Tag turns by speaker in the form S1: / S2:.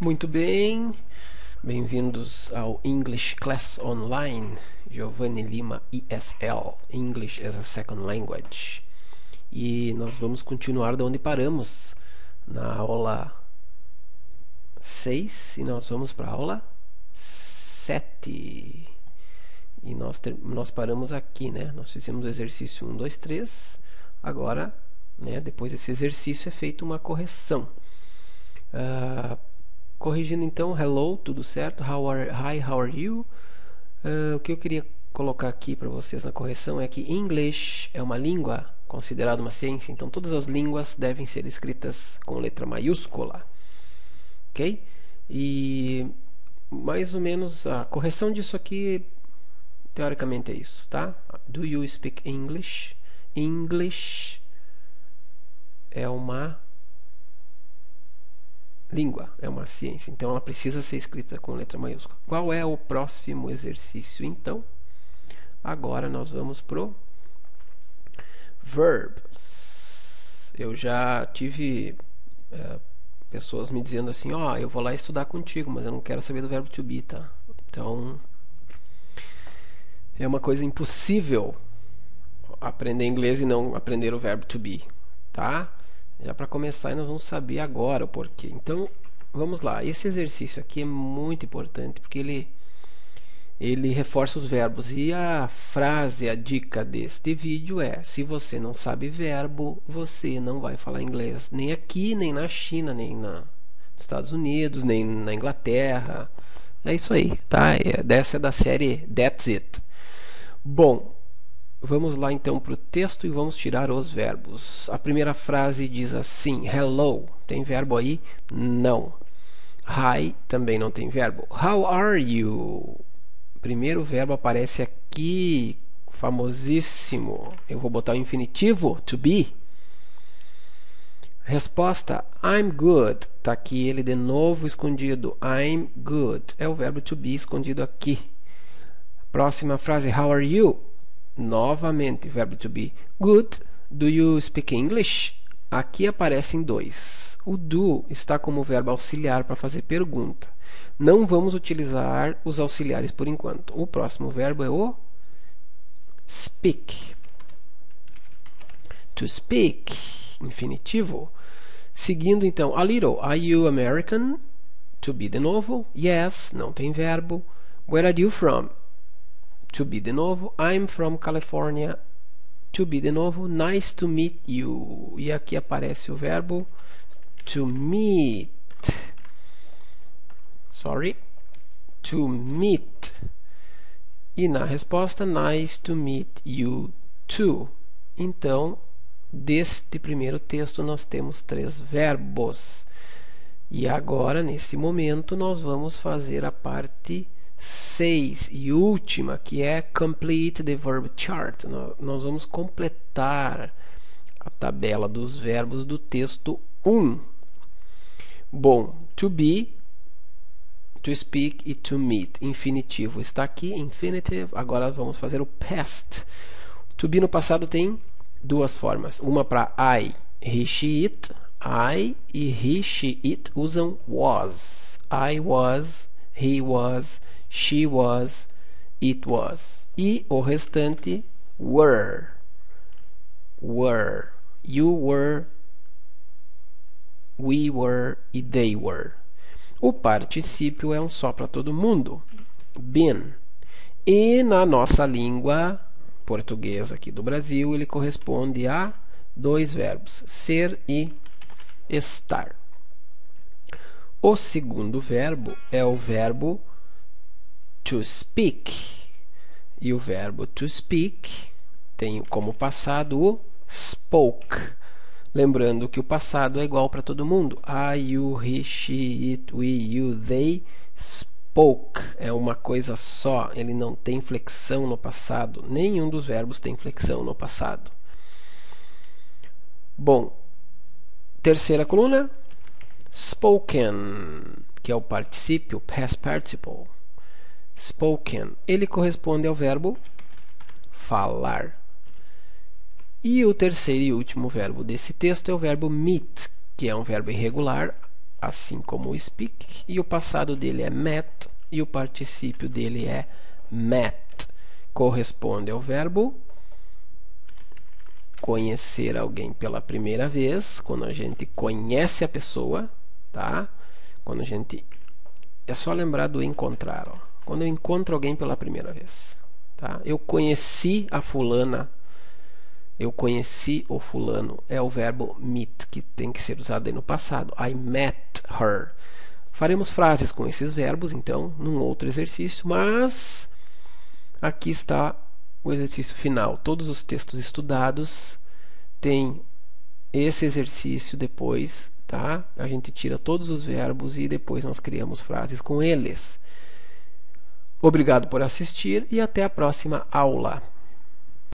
S1: Muito bem, bem-vindos ao English Class Online, Giovanni Lima ESL, English as a Second Language. E nós vamos continuar de onde paramos, na aula 6, e nós vamos para a aula 7. E nós paramos aqui, né? Nós fizemos o exercício 1, 2, 3. Agora, né, depois desse exercício é feita uma correção. Corrigindo então, hello, tudo certo? Hi, how are you? O que eu queria colocar aqui para vocês na correção é que English é uma língua considerada uma ciência, então todas as línguas devem ser escritas com letra maiúscula, ok? E mais ou menos a correção disso aqui, teoricamente é isso, tá? Do you speak English? English é uma língua, é uma ciência, então ela precisa ser escrita com letra maiúscula. Qual é o próximo exercício? Então, agora nós vamos pro verbs. Eu já tive pessoas me dizendo assim, eu vou lá estudar contigo, mas eu não quero saber do verbo to be, tá? Então, é uma coisa impossível aprender inglês e não aprender o verbo to be, tá? Já para começar, nós vamos saber agora o porquê. Então, vamos lá. Esse exercício aqui é muito importante porque ele reforça os verbos. E a frase, a dica deste vídeo é: se você não sabe verbo, você não vai falar inglês. Nem aqui, nem na China, nem nos Estados Unidos, nem na Inglaterra. É isso aí, tá? Dessa é da série That's It. Bom, vamos lá então para o texto e vamos tirar os verbos. A primeira frase diz assim: hello. Tem verbo aí? Não. Hi também não tem verbo. How are you? Primeiro verbo aparece aqui, famosíssimo. Eu vou botar o infinitivo, to be. Resposta: I'm good. Está aqui ele de novo escondido. I'm good. É o verbo to be escondido aqui. Próxima frase: how are you? Novamente, verbo to be. Good. Do you speak English? Aqui aparecem dois. O do está como verbo auxiliar para fazer pergunta. Não vamos utilizar os auxiliares por enquanto. O próximo verbo é o speak. To speak. Infinitivo. Seguindo então, a little. Are you American? To be de novo. Yes. Não tem verbo. Where are you from? To be de novo. I'm from California. To be de novo. Nice to meet you. E aqui aparece o verbo to meet. Sorry. To meet. E na resposta, nice to meet you too. Então, deste primeiro texto nós temos 3 verbos. E agora, nesse momento, nós vamos fazer a parte 6 e última, que é complete the verb chart. Nós vamos completar a tabela dos verbos do texto 1. Bom, to be, to speak e to meet. Infinitivo está aqui, infinitive. Agora vamos fazer o past. To be no passado tem 2 formas. Uma para I, he, she, it. I e he, she, it usam was. I was, he was, she was, it was. E o restante, were. Were. You were, we were e they were. O particípio é um só para todo mundo. Been. E na nossa língua portuguesa aqui do Brasil, ele corresponde a 2 verbos, ser e estar. O segundo verbo é o verbo to speak. E o verbo to speak tem como passado o spoke. Lembrando que o passado é igual para todo mundo. I, you, he, she, it, we, you, they spoke. É uma coisa só. Ele não tem flexão no passado. Nenhum dos verbos tem flexão no passado. Bom, terceira coluna. Spoken, que é o particípio, past participle. Spoken. Ele corresponde ao verbo falar. E o terceiro e último verbo desse texto é o verbo meet, que é um verbo irregular assim como o speak, e o passado dele é met, e o particípio dele é met. Corresponde ao verbo conhecer alguém pela primeira vez, quando a gente conhece a pessoa, tá? Quando a gente... É só lembrar do encontrar, ó. Quando eu encontro alguém pela primeira vez, tá? Eu conheci a fulana, eu conheci o fulano, é o verbo meet, que tem que ser usado aí no passado. I met her. Faremos frases com esses verbos, então, num outro exercício, mas aqui está o exercício final. Todos os textos estudados têm esse exercício depois, tá? A gente tira todos os verbos e depois nós criamos frases com eles. Obrigado por assistir e até a próxima aula.